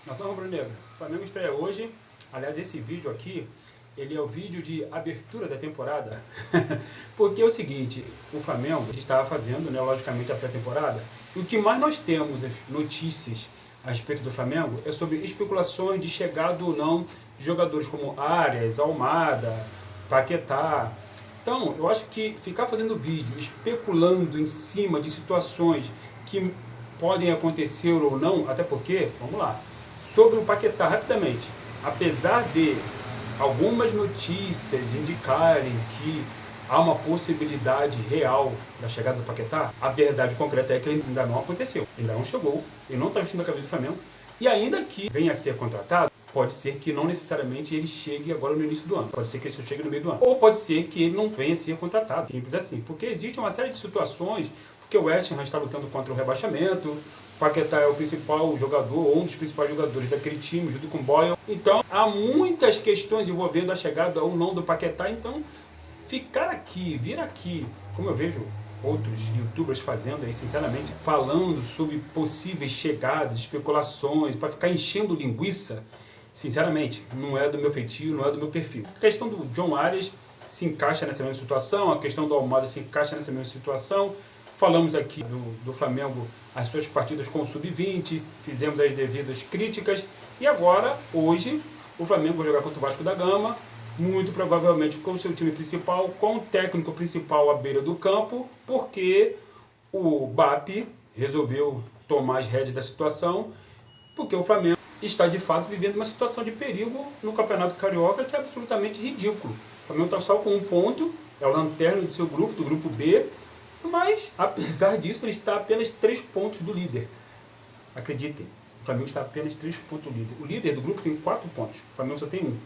Nação Rubro-Negra, o Flamengo estreia hoje. Aliás, esse vídeo aqui, ele é o vídeo de abertura da temporada. Porque é o seguinte, o Flamengo estava fazendo, né, logicamente, a pré-temporada. E o que mais nós temos, as notícias a respeito do Flamengo, é sobre especulações de chegada ou não de jogadores como Arias, Almada, Paquetá. Então, eu acho que ficar fazendo vídeo, especulando em cima de situações que podem acontecer ou não, até porque, vamos lá, sobre o Paquetá, rapidamente, apesar de algumas notícias indicarem que há uma possibilidade real da chegada do Paquetá, a verdade concreta é que ele ainda não aconteceu, ainda não chegou, ele não está vestindo a camisa do Flamengo, e ainda que venha a ser contratado, pode ser que não necessariamente ele chegue agora no início do ano, pode ser que isso chegue no meio do ano, ou pode ser que ele não venha a ser contratado, simples assim, porque existe uma série de situações, porque o West Ham está lutando contra o rebaixamento, o Paquetá é o principal jogador, ou um dos principais jogadores daquele time, junto com o Boyle. Então, há muitas questões envolvendo a chegada ou não do Paquetá. Então, ficar aqui, vir aqui, como eu vejo outros youtubers fazendo aí, sinceramente, falando sobre possíveis chegadas, especulações, para ficar enchendo linguiça, sinceramente, não é do meu feitio, não é do meu perfil. A questão do John Arias se encaixa nessa mesma situação, a questão do Almada se encaixa nessa mesma situação. Falamos aqui do Flamengo, as suas partidas com o Sub-20, fizemos as devidas críticas, e agora, hoje, o Flamengo vai jogar contra o Vasco da Gama, muito provavelmente com o seu time principal, com o técnico principal à beira do campo, porque o BAP resolveu tomar as rédeas da situação, porque o Flamengo está de fato vivendo uma situação de perigo no Campeonato Carioca que é absolutamente ridículo. O Flamengo está só com um ponto, é o lanterna do seu grupo, do grupo B, mas, apesar disso, ele está a apenas 3 pontos do líder. Acreditem, o Flamengo está a apenas 3 pontos do líder. O líder do grupo tem 4 pontos, o Flamengo só tem 1.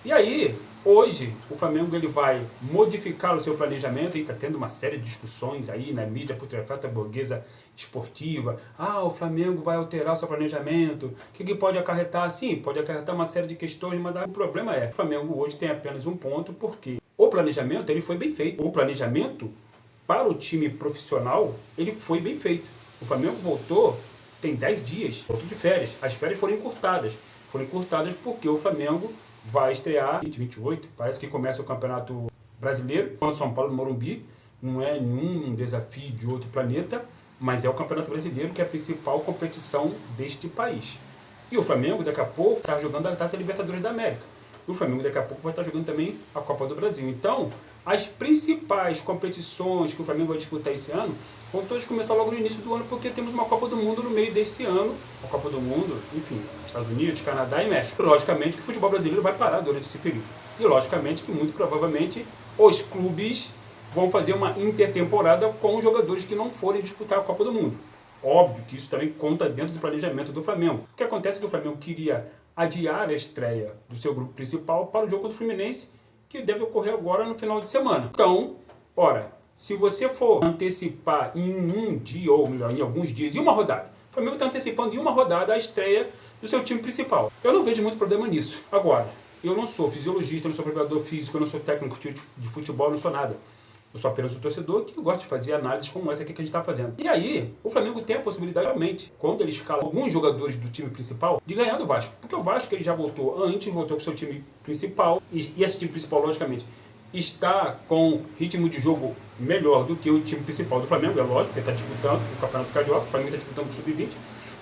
E aí, hoje, o Flamengo ele vai modificar o seu planejamento, e está tendo uma série de discussões aí na mídia putrefata burguesa esportiva. O Flamengo vai alterar o seu planejamento, o que pode acarretar? Sim, pode acarretar uma série de questões, mas o problema é, o Flamengo hoje tem apenas 1 ponto, porque o planejamento ele foi bem feito. O planejamento para o time profissional, ele foi bem feito. O Flamengo voltou, tem 10 dias, voltou de férias. As férias foram encurtadas. Foram encurtadas porque o Flamengo vai estrear em 28, parece que começa o Campeonato Brasileiro, contra o São Paulo no Morumbi. Não é nenhum desafio de outro planeta, mas é o Campeonato Brasileiro que é a principal competição deste país. E o Flamengo, daqui a pouco, está jogando a Taça Libertadores da América. E o Flamengo, daqui a pouco, vai estar jogando também a Copa do Brasil. Então, as principais competições que o Flamengo vai disputar esse ano vão todas começar logo no início do ano, porque temos uma Copa do Mundo no meio desse ano. A Copa do Mundo, enfim, Estados Unidos, Canadá e México. Logicamente que o futebol brasileiro vai parar durante esse período. E logicamente que, muito provavelmente, os clubes vão fazer uma intertemporada com jogadores que não forem disputar a Copa do Mundo. Óbvio que isso também conta dentro do planejamento do Flamengo. O que acontece é que o Flamengo queria adiar a estreia do seu grupo principal para o jogo contra o Fluminense, que deve ocorrer agora no final de semana. Então, ora, se você for antecipar em um dia, ou melhor, em alguns dias, em uma rodada, o Flamengo está antecipando em uma rodada a estreia do seu time principal. Eu não vejo muito problema nisso. Agora, eu não sou fisiologista, eu não sou preparador físico, eu não sou técnico de futebol, eu não sou nada. Eu sou apenas um torcedor que gosta de fazer análises como essa aqui que a gente está fazendo. E aí, o Flamengo tem a possibilidade, realmente, quando ele escala alguns jogadores do time principal, de ganhar do Vasco. Porque o Vasco ele já voltou antes, voltou com o seu time principal, e esse time principal, logicamente, está com ritmo de jogo melhor do que o time principal do Flamengo, é lógico, porque está disputando o Campeonato Carioca, o Flamengo está disputando o Sub-20.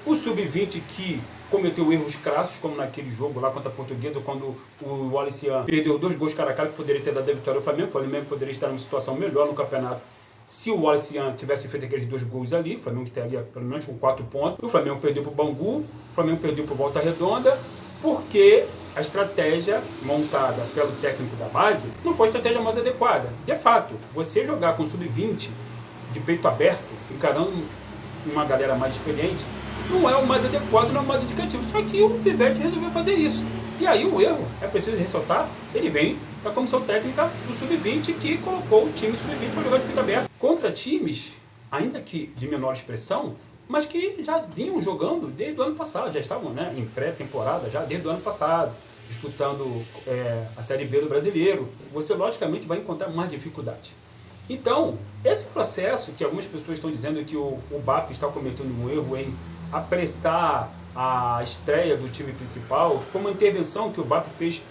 O Sub-20 que cometeu erros crassos, como naquele jogo lá contra a Portuguesa, quando o Wallace perdeu 2 gols cara a cara que poderia ter dado a vitória ao Flamengo. O Flamengo poderia estar numa situação melhor no campeonato se o Wallace tivesse feito aqueles 2 gols ali. O Flamengo estaria pelo menos com 4 pontos. O Flamengo perdeu para o Bangu, o Flamengo perdeu para o Volta Redonda, porque a estratégia montada pelo técnico da base não foi a estratégia mais adequada. De fato, você jogar com Sub-20 de peito aberto, encarando uma galera mais experiente, não é o mais adequado, não é o mais indicativo. Só que o Pivete resolveu fazer isso. E aí o erro, é preciso ressaltar, ele vem da comissão técnica do Sub-20 que colocou o time Sub-20 para jogar de peito aberto contra times, ainda que de menor expressão, mas que já vinham jogando desde o ano passado, já estavam, né, em pré-temporada já desde o ano passado, disputando a Série B do Brasileiro. Você logicamente vai encontrar mais dificuldade. Então, esse processo que algumas pessoas estão dizendo que o BAP está cometendo um erro em apressar a estreia do time principal, foi uma intervenção que o BAP fez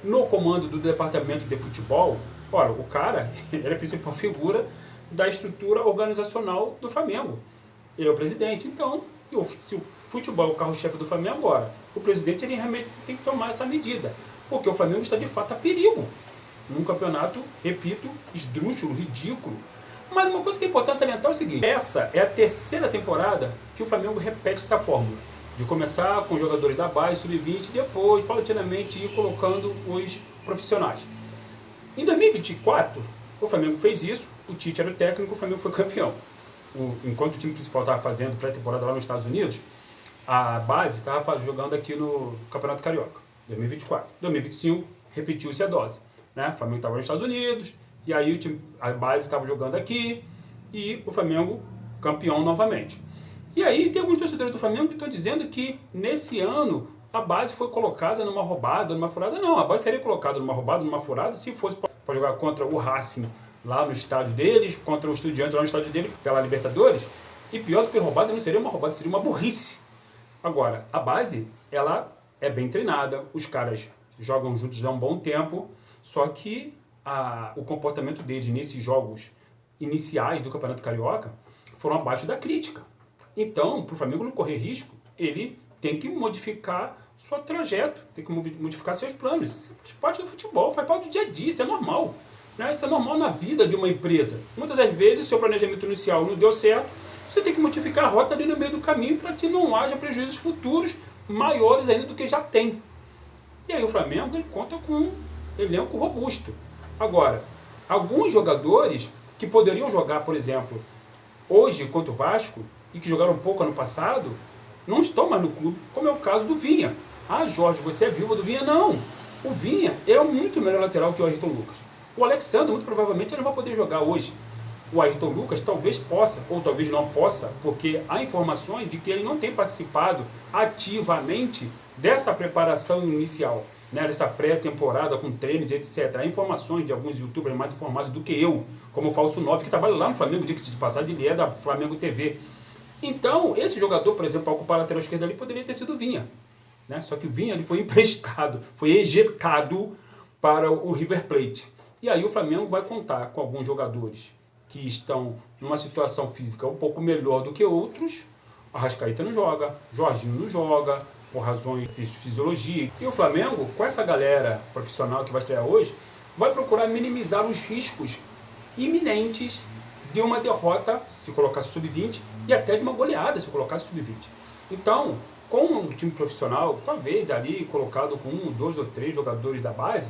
no comando do departamento de futebol. Ora, o cara, ele é a principal figura da estrutura organizacional do Flamengo. Ele é o presidente, então, se o futebol é o carro-chefe do Flamengo agora, o presidente ele realmente tem que tomar essa medida, porque o Flamengo está de fato a perigo num campeonato, repito, esdrúxulo, ridículo. Mas uma coisa que é importante salientar é o seguinte: essa é a terceira temporada que o Flamengo repete essa fórmula, de começar com jogadores da base, sub-20, e depois, paulatinamente, ir colocando os profissionais. Em 2024, o Flamengo fez isso, o Tite era o técnico, o Flamengo foi campeão. Enquanto o time principal estava fazendo pré-temporada lá nos Estados Unidos, a base estava jogando aqui no Campeonato Carioca, 2024. 2025, repetiu-se a dose. Né? O Flamengo estava nos Estados Unidos, e aí a base estava jogando aqui, e o Flamengo campeão novamente. E aí tem alguns torcedores do Flamengo que estão dizendo que nesse ano a base foi colocada numa roubada, numa furada. Não, a base seria colocada numa roubada, numa furada, se fosse para jogar contra o Racing lá no estádio deles, contra o Estudiantes lá no estádio dele, pela Libertadores. E pior do que roubada, não seria uma roubada, seria uma burrice. Agora, a base, ela é bem treinada, os caras jogam juntos há um bom tempo, só que o comportamento deles nesses jogos iniciais do Campeonato Carioca foram abaixo da crítica. Então, para o Flamengo não correr risco, ele tem que modificar seu trajeto, tem que modificar seus planos. Isso faz parte do futebol, faz parte do dia a dia, isso é normal. Né? Isso é normal na vida de uma empresa. Muitas das vezes, o seu planejamento inicial não deu certo, você tem que modificar a rota ali no meio do caminho para que não haja prejuízos futuros maiores ainda do que já tem. E aí o Flamengo ele conta com um elenco robusto. Agora, alguns jogadores que poderiam jogar, por exemplo, hoje contra o Vasco, e que jogaram pouco ano passado, não estão mais no clube, como é o caso do Vinha. Ah, Jorge, você é viúva do Vinha? Não. O Vinha é muito melhor lateral que o Ayrton Lucas. O Alexandre, muito provavelmente, ele não vai poder jogar hoje. O Ayrton Lucas talvez possa, ou talvez não possa, porque há informações de que ele não tem participado ativamente dessa preparação inicial, né, dessa pré-temporada com treinos, etc. Há informações de alguns youtubers mais informados do que eu, como o Falso 9, que trabalha lá no Flamengo, diga-se de passagem, ele é da Flamengo TV. Então, esse jogador, por exemplo, para ocupar a lateral esquerda ali, poderia ter sido o Vinha. Né? Só que o Vinha ele foi emprestado, foi ejetado para o River Plate. E aí o Flamengo vai contar com alguns jogadores que estão numa situação física um pouco melhor do que outros. Arrascaeta não joga, Jorginho não joga, por razões de fisiologia. E o Flamengo, com essa galera profissional que vai estrear hoje, vai procurar minimizar os riscos iminentes de uma derrota, se colocasse sub-20, e até de uma goleada, se colocasse sub-20. Então, com um time profissional, talvez ali colocado com 1, 2 ou 3 jogadores da base,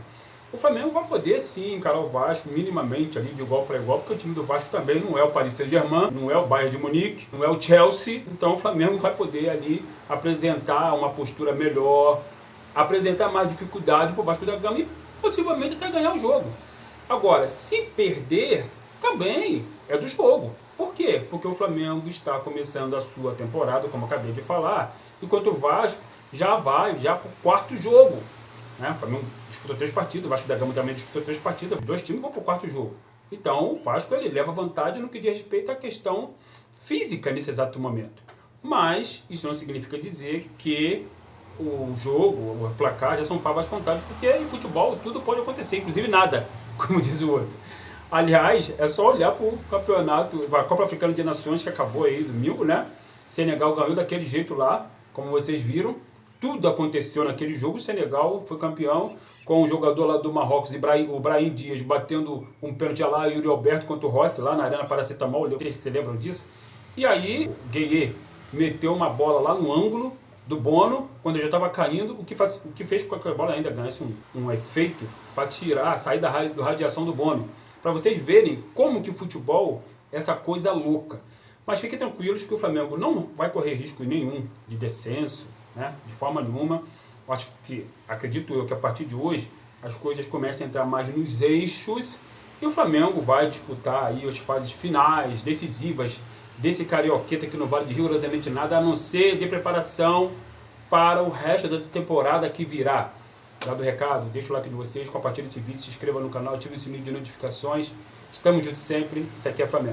o Flamengo vai poder sim encarar o Vasco minimamente ali de igual para igual, porque o time do Vasco também não é o Paris Saint-Germain, não é o Bayern de Munique, não é o Chelsea, então o Flamengo vai poder ali apresentar uma postura melhor, apresentar mais dificuldade para o Vasco da Gama e possivelmente até ganhar o jogo. Agora, se perder, também é do jogo. Por quê? Porque o Flamengo está começando a sua temporada, como eu acabei de falar, enquanto o Vasco já vai para o quarto jogo. Né? O Flamengo disputou 3 partidas, o Vasco da Gama também disputou 3 partidas, 2 times vão para o quarto jogo. Então o Vasco ele leva vantagem no que diz respeito à questão física nesse exato momento. Mas isso não significa dizer que o jogo, o placar já são favas contadas, porque em futebol tudo pode acontecer, inclusive nada, como diz o outro. Aliás, é só olhar para o campeonato, a Copa Africana de Nações que acabou aí domingo, né? O Senegal ganhou daquele jeito lá, como vocês viram. Tudo aconteceu naquele jogo, o Senegal foi campeão com o jogador lá do Marrocos, o Brahim Dias, batendo um pênalti lá, Yuri Alberto contra o Rossi, lá na Arena Paracetamol, vocês se lembram disso? E aí, o Gueye meteu uma bola lá no ângulo do Bono, quando ele já estava caindo, o que fez com que a bola ainda ganhasse um efeito para sair da radiação do Bono. Para vocês verem como que o futebol é essa coisa louca. Mas fiquem tranquilos que o Flamengo não vai correr risco nenhum de descenso, né? De forma nenhuma. Acredito eu que a partir de hoje as coisas começam a entrar mais nos eixos e o Flamengo vai disputar aí as fases finais, decisivas desse carioqueta que não vale de rigorosamente nada, a não ser de preparação para o resto da temporada que virá. Dado o recado, deixa o like de vocês, compartilhe esse vídeo, se inscreva no canal, ative o sininho de notificações. Estamos juntos sempre, isso aqui é Flamengo.